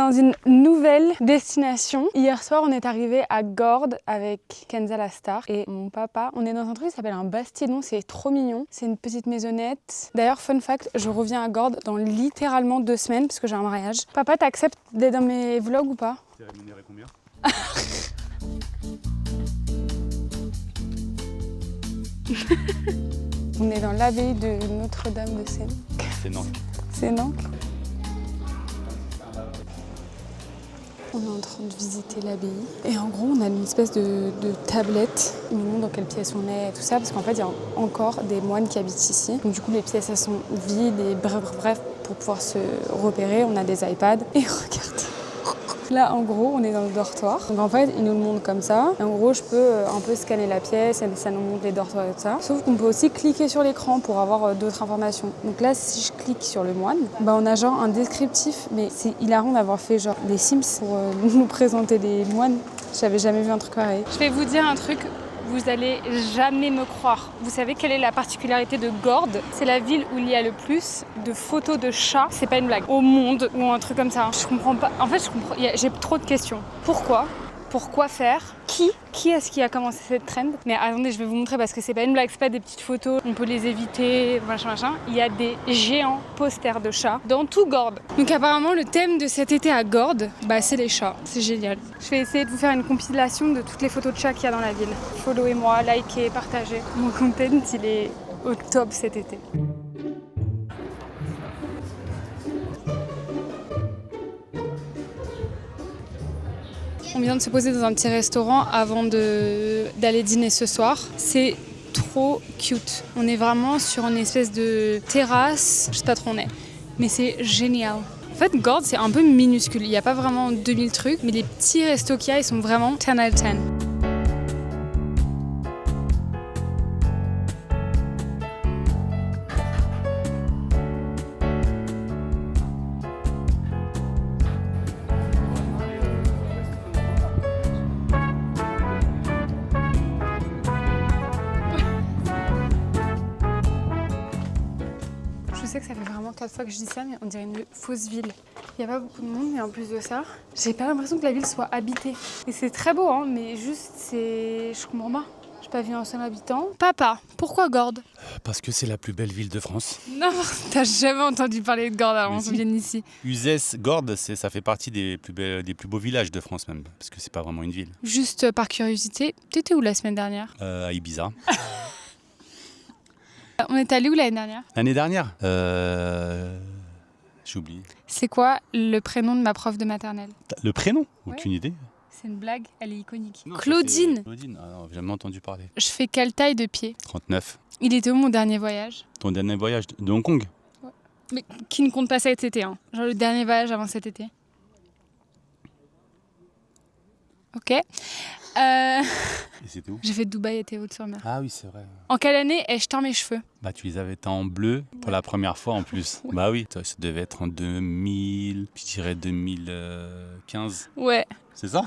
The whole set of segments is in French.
dans une nouvelle destination. Hier soir, on est arrivé à Gordes avec Kenza la star et mon papa. On est dans un truc qui s'appelle un bastidon, c'est trop mignon. C'est une petite maisonnette. D'ailleurs, fun fact, je reviens à Gordes dans littéralement 2 semaines parce que j'ai un mariage. Papa, t'acceptes d'être dans mes vlogs ou pas? T'es rémunéré combien? On est dans l'abbaye de Notre-Dame de Seine. C'est Nantes. C'est Nantes. On est en train de visiter l'abbaye. Et en gros, on a une espèce de tablette. Ils nous montrent dans quelle pièce on est et tout ça. Parce qu'en fait, il y a encore des moines qui habitent ici. Donc du coup, les pièces, elles sont vides. Et bref, pour pouvoir se repérer, on a des iPads. Et regardez. Là, en gros, on est dans le dortoir. Donc en fait, ils nous le montrent comme ça. Et en gros, je peux un peu scanner la pièce et ça nous montre les dortoirs et tout ça. Sauf qu'on peut aussi cliquer sur l'écran pour avoir d'autres informations. Donc là, si je clique sur le moine, on a genre un descriptif. Mais c'est hilarant d'avoir fait genre des Sims pour nous présenter des moines. J'avais jamais vu un truc pareil. Je vais vous dire un truc. Vous allez jamais me croire. Vous savez quelle est la particularité de Gordes? C'est la ville où il y a le plus de photos de chats, c'est pas une blague, au monde ou un truc comme ça. Je comprends pas. En fait, j'ai trop de questions. Pourquoi? Pourquoi faire? Qui est-ce qui a commencé cette trend? Mais attendez, je vais vous montrer parce que c'est pas une blague, c'est pas des petites photos, on peut les éviter, machin. Il y a des géants posters de chats dans tout Gordes. Donc apparemment, le thème de cet été à Gordes, c'est les chats. C'est génial. Je vais essayer de vous faire une compilation de toutes les photos de chats qu'il y a dans la ville. Followez-moi, likez, partagez. Mon content, il est au top cet été. On vient de se poser dans un petit restaurant avant d'aller dîner ce soir. C'est trop cute. On est vraiment sur une espèce de terrasse. Je sais pas trop où on est, mais c'est génial. En fait, Gordes, c'est un peu minuscule. Il n'y a pas vraiment 2000 trucs, mais les petits restos qu'il y a, ils sont vraiment 10 out of 10. Je sais que ça fait vraiment 4 fois que je dis ça, mais on dirait une fausse ville. Il n'y a pas beaucoup de monde, mais en plus de ça, j'ai pas l'impression que la ville soit habitée. Et c'est très beau, mais juste, je comprends pas. J'ai pas vu un seul habitant. Papa, pourquoi Gordes? Parce que c'est la plus belle ville de France. Non, t'as jamais entendu parler de Gordes avant qu'on vienne ici. Uzès, Gordes, ça fait partie des plus beaux villages de France même, parce que c'est pas vraiment une ville. Juste par curiosité, t'étais où la semaine dernière? À Ibiza. On est allé où l'année dernière? L'année dernière j'ai oublié. C'est quoi le prénom de ma prof de maternelle? Le prénom? Aucune idée. C'est une blague, elle est iconique. Non, Claudine. Claudine, j'ai jamais entendu parler. Je fais quelle taille de pied? 39. Il était où mon dernier voyage? Ton dernier voyage de Hong Kong? Ouais. Mais qui ne compte pas cet été, hein. Genre le dernier voyage avant cet été. Ok. Et c'était où? J'ai fait Dubaï et Haute-sur-Mer. Ah oui, c'est vrai. En quelle année ai-je teint mes cheveux? Tu les avais teints en bleu pour la première fois en plus. Ouais. Bah oui, ça devait être en 2000, je dirais 2015. Ouais. C'est ça?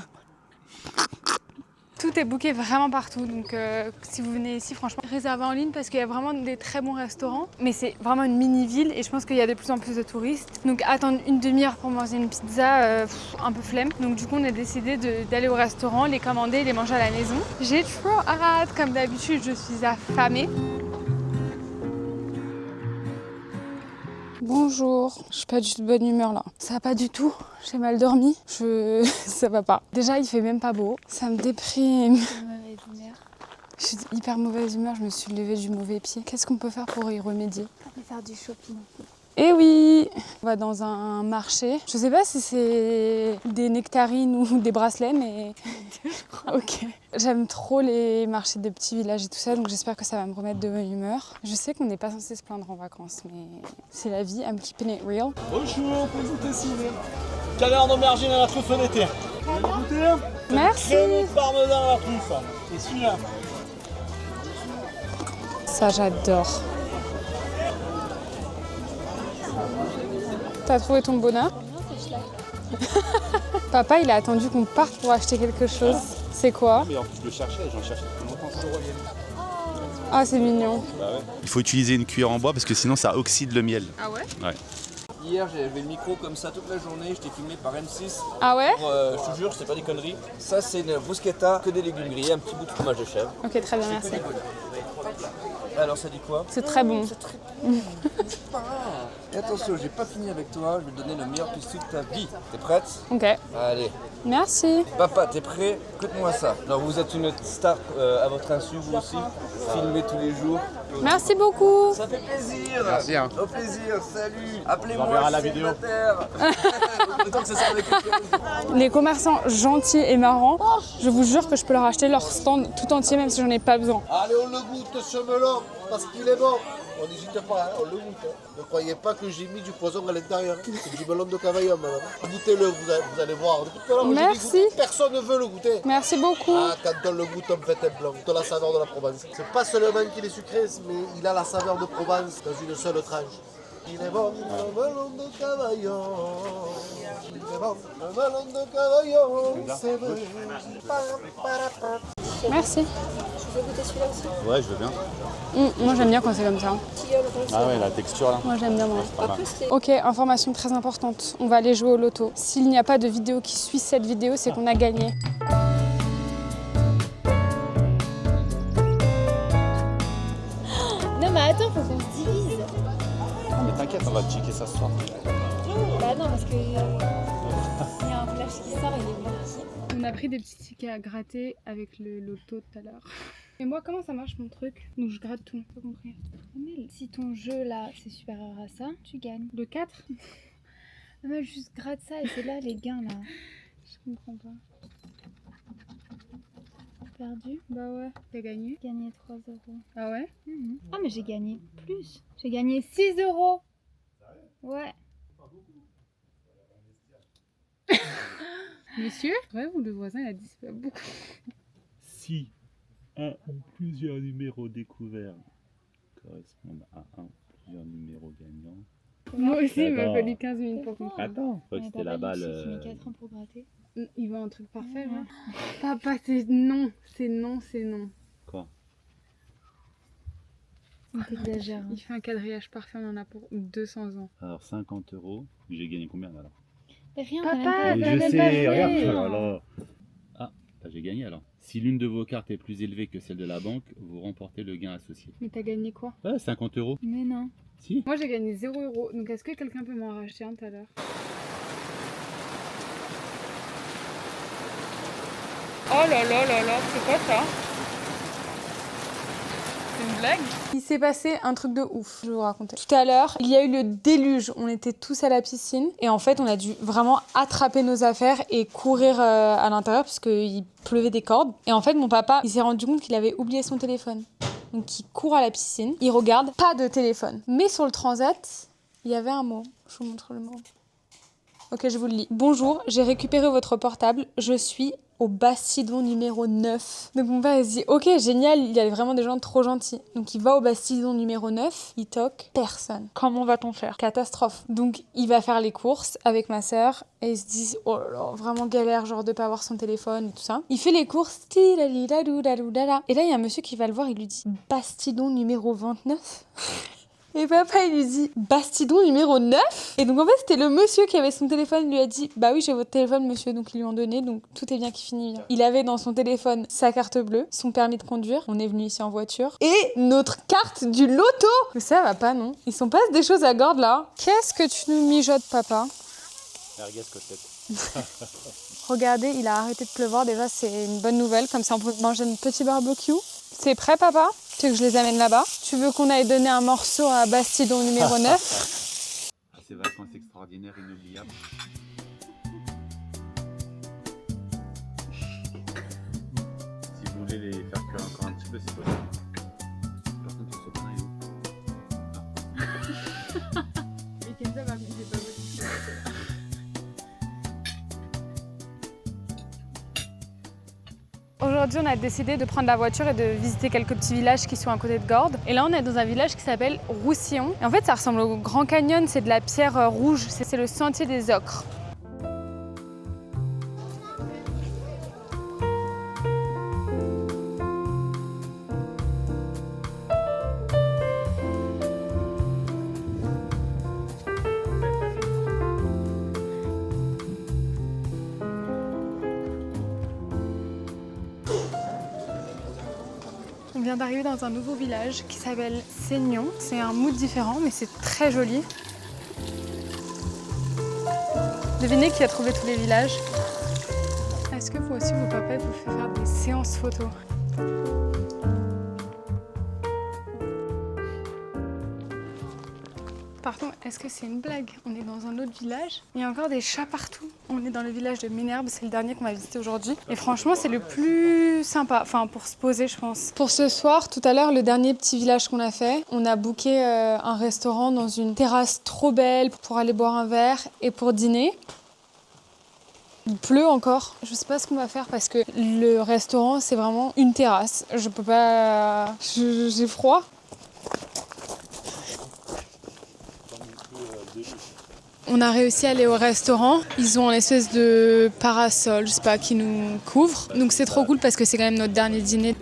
Tout est booké vraiment partout, donc si vous venez ici, franchement, réservez en ligne parce qu'il y a vraiment des très bons restaurants. Mais c'est vraiment une mini-ville et je pense qu'il y a de plus en plus de touristes. Donc attendre une demi-heure pour manger une pizza, un peu flemme. Donc du coup, on a décidé d'aller au restaurant, les commander et les manger à la maison. J'ai trop hâte, comme d'habitude, je suis affamée. Bonjour, je suis pas du tout de bonne humeur là. Ça va pas du tout, j'ai mal dormi. Ça va pas. Déjà, il fait même pas beau. Ça me déprime. Je suis hyper mauvaise humeur, je me suis levée du mauvais pied. Qu'est-ce qu'on peut faire pour y remédier? On peut faire du shopping. Eh oui! On va dans un marché. Je sais pas si c'est des nectarines ou des bracelets, mais... Ok. J'aime trop les marchés de petits villages et tout ça, donc j'espère que ça va me remettre de bonne humeur. Je sais qu'on n'est pas censé se plaindre en vacances, mais c'est la vie. I'm keeping it real. Bonjour, présentez s'il vous plaît. Canard d'aubergine à la truffe d'été. Vous voulez goûter? Merci! Crème de parmesan à la truffe. Et celui-là. Ça, j'adore. T'as trouvé ton bonheur? Papa, il a attendu qu'on parte pour acheter quelque chose. C'est quoi? Mais en plus, je le cherchais, j'en cherchais depuis longtemps. Ah, c'est mignon. Il faut utiliser une cuillère en bois parce que sinon ça oxyde le miel. Ah ouais? Ouais. Hier, j'avais le micro comme ça toute la journée, je t'ai filmé par M6. Ah ouais? Je te jure, c'est pas des conneries. Ça, c'est une bruschetta, que des légumes grillés, un petit bout de fromage de chèvre. Ok, très bien, merci. Alors, ça dit quoi? C'est très bon. Et attention, j'ai pas fini avec toi, je vais te donner le meilleur pistou de ta vie. T'es prête? Ok, Allez. merci. Papa, t'es prêt? Écoute-moi ça. Alors, vous êtes une star à votre insu, vous aussi. Filmez tous les jours. Merci beaucoup. Ça fait plaisir. Merci, hein. Au plaisir, salut. On Appelez-moi verra la vidéo. célibataire. Le temps que ça serve à quelque chose. Les commerçants gentils et marrants, je vous jure que je peux leur acheter leur stand tout entier même si j'en ai pas besoin. Allez, on le goûte ce melon parce qu'il est bon. On n'hésite pas, hein, on le goûte. Hein. Ne croyez pas que j'ai mis du poison à l'intérieur. C'est du melon de Cavaillon, madame. Goûtez-le, vous allez voir. Depuis tout à l'heure, moi, j'ai dit Merci. goûter, personne ne veut le goûter. Merci beaucoup. Ah, quand on le goûte, on fait un blanc. De la saveur de la Provence. C'est pas seulement qu'il est sucré, mais il a la saveur de Provence dans une seule tranche. Il est bon, le melon de Cavaillon. Il est bon, le melon de Cavaillon. C'est vrai. Merci. Ouais, je veux bien. Moi j'aime bien quand c'est comme ça. Ah ouais, la texture là. Moi j'aime bien moi. Pas mal. Ok, information très importante. On va aller jouer au loto. S'il n'y a pas de vidéo qui suit cette vidéo, c'est qu'on a gagné. Non mais attends, faut qu'on se divise. Mais t'inquiète, on va checker ça ce soir. Bah non, parce que il y a un flash qui sort, il est parti. On a pris des petits tickets à gratter avec le loto tout à l'heure. Et moi, comment ça marche mon truc? Donc je gratte tout, pas compris. Mais si ton jeu là c'est supérieur à ça, tu gagnes. Le 4? Non mais juste gratte ça et c'est là les gains là. Je comprends pas. Perdu. Bah ouais, t'as gagné. Gagné 3 €. Ah ouais? Ah mais j'ai gagné plus. J'ai gagné 6 €. Ouais. Monsieur? Ouais, ou le voisin il a dit c'est pas beaucoup. Si un ou plusieurs numéros découverts correspondent à un ou plusieurs numéros gagnants. Moi aussi, il m'a D'accord. fallu 15 minutes pour comprendre. Attends, je crois que Mais c'était t'as la pas dit balle. que tu mets 4 ans pour gratter. Il veut un truc parfait, là. Papa, c'est non, c'est non, c'est non. Quoi? T'exagères. Il fait un quadrillage parfait, on en a pour 200 ans. Alors 50 €. J'ai gagné combien alors? Mais rien, Papa, t'as même pas- je t'as même sais, pas joué. regarde. Oh là là. Ah, bah, j'ai gagné alors. Si l'une de vos cartes est plus élevée que celle de la banque, vous remportez le gain associé. Mais t'as gagné quoi? Ouais, 50 €. Mais non. Si. Moi, j'ai gagné 0 €. Donc, est-ce que quelqu'un peut m'en racheter un tout à l'heure? Oh là là là là, c'est quoi ça? C'est une blague? Il s'est passé un truc de ouf, je vais vous raconter. Tout à l'heure, il y a eu le déluge. On était tous à la piscine et en fait, on a dû vraiment attraper nos affaires et courir à l'intérieur parce qu'il pleuvait des cordes. Et en fait, mon papa, il s'est rendu compte qu'il avait oublié son téléphone. Donc, il court à la piscine, il regarde, pas de téléphone. Mais sur le transat, il y avait un mot. Je vous montre le mot. Ok, je vous le lis. Bonjour, j'ai récupéré votre portable. Je suis au Bastidon numéro 9. Donc mon père il se dit ok génial, il y a vraiment des gens trop gentils. Donc il va au Bastidon numéro 9, il toque, personne. Comment va-t-on faire? Catastrophe. Donc il va faire les courses avec ma sœur et ils se disent oh là là, vraiment galère genre de pas avoir son téléphone et tout ça. Il fait les courses, et là il y a un monsieur qui va le voir, il lui dit Bastidon numéro 29. Et papa, il lui dit Bastidon numéro 9. Et donc en fait, c'était le monsieur qui avait son téléphone. Il lui a dit bah oui, j'ai votre téléphone, monsieur. Donc ils lui ont donné. Donc tout est bien qui finit bien. Il avait dans son téléphone sa carte bleue, son permis de conduire. On est venu ici en voiture. Et notre carte du loto. Mais ça va pas, non? Ils sont pas des choses à gorge là. Qu'est-ce que tu nous mijotes, papa? Merguez côtelette. Regardez, il a arrêté de pleuvoir. Déjà, c'est une bonne nouvelle. Comme ça, on peut manger un petit barbecue. C'est prêt, papa? Tu veux que je les amène là-bas? Tu veux qu'on aille donner un morceau à Bastidon numéro 9? Ces vacances extraordinaires, inoubliables. Si vous voulez les faire cuire encore un petit peu, c'est possible. Par contre, le sopin est Aujourd'hui, on a décidé de prendre la voiture et de visiter quelques petits villages qui sont à côté de Gordes. Et là, on est dans un village qui s'appelle Roussillon. Et en fait, ça ressemble au Grand Canyon, c'est de la pierre rouge, c'est le sentier des ocres. On vient d'arriver dans un nouveau village qui s'appelle Seignon. C'est un mood différent, mais c'est très joli. Devinez qui a trouvé tous les villages? Est-ce que vous aussi, vos papas vous font faire des séances photos? Par contre, est-ce que c'est une blague? On est dans un autre village. Il y a encore des chats partout. On est dans le village de Ménherbe, c'est le dernier qu'on va visiter aujourd'hui. Et franchement, c'est le plus sympa, enfin pour se poser, je pense. Pour ce soir, tout à l'heure, le dernier petit village qu'on a fait, on a booké un restaurant dans une terrasse trop belle pour aller boire un verre et pour dîner. Il pleut encore. Je sais pas ce qu'on va faire parce que le restaurant, c'est vraiment une terrasse. Je peux pas... J'ai froid. On a réussi à aller au restaurant. Ils ont une espèce de parasol, je sais pas, qui nous couvre. Donc c'est trop cool parce que c'est quand même notre dernier dîner.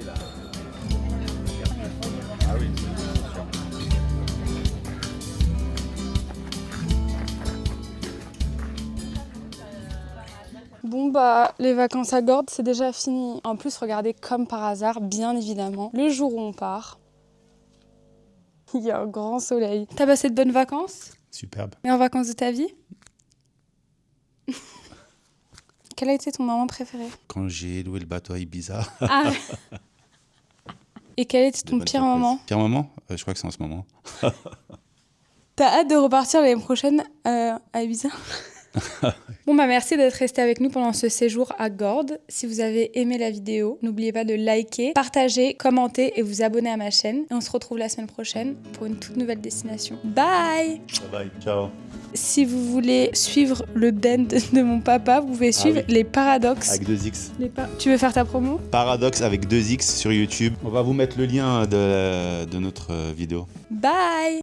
Bon bah, les vacances à Gordes, c'est déjà fini. En plus, regardez, comme par hasard, bien évidemment, le jour où on part, il y a un grand soleil. T'as passé de bonnes vacances? Superbe. Et en vacances de ta vie? Quel a été ton moment préféré? Quand j'ai loué le bateau à Ibiza. Ah. Et quel était ton pire moment? Pire moment? Je crois que c'est en ce moment. T'as hâte de repartir l'année prochaine à Ibiza? Bon bah merci d'être resté avec nous pendant ce séjour à Gordes. Si vous avez aimé la vidéo, n'oubliez pas de liker, partager, commenter et vous abonner à ma chaîne. Et on se retrouve la semaine prochaine pour une toute nouvelle destination. Bye! Bye bye, ciao. Si vous voulez suivre le den de mon papa, vous pouvez suivre les Paradoxes. Avec 2X. Tu veux faire ta promo? Paradoxe avec 2X sur YouTube. On va vous mettre le lien de notre vidéo. Bye!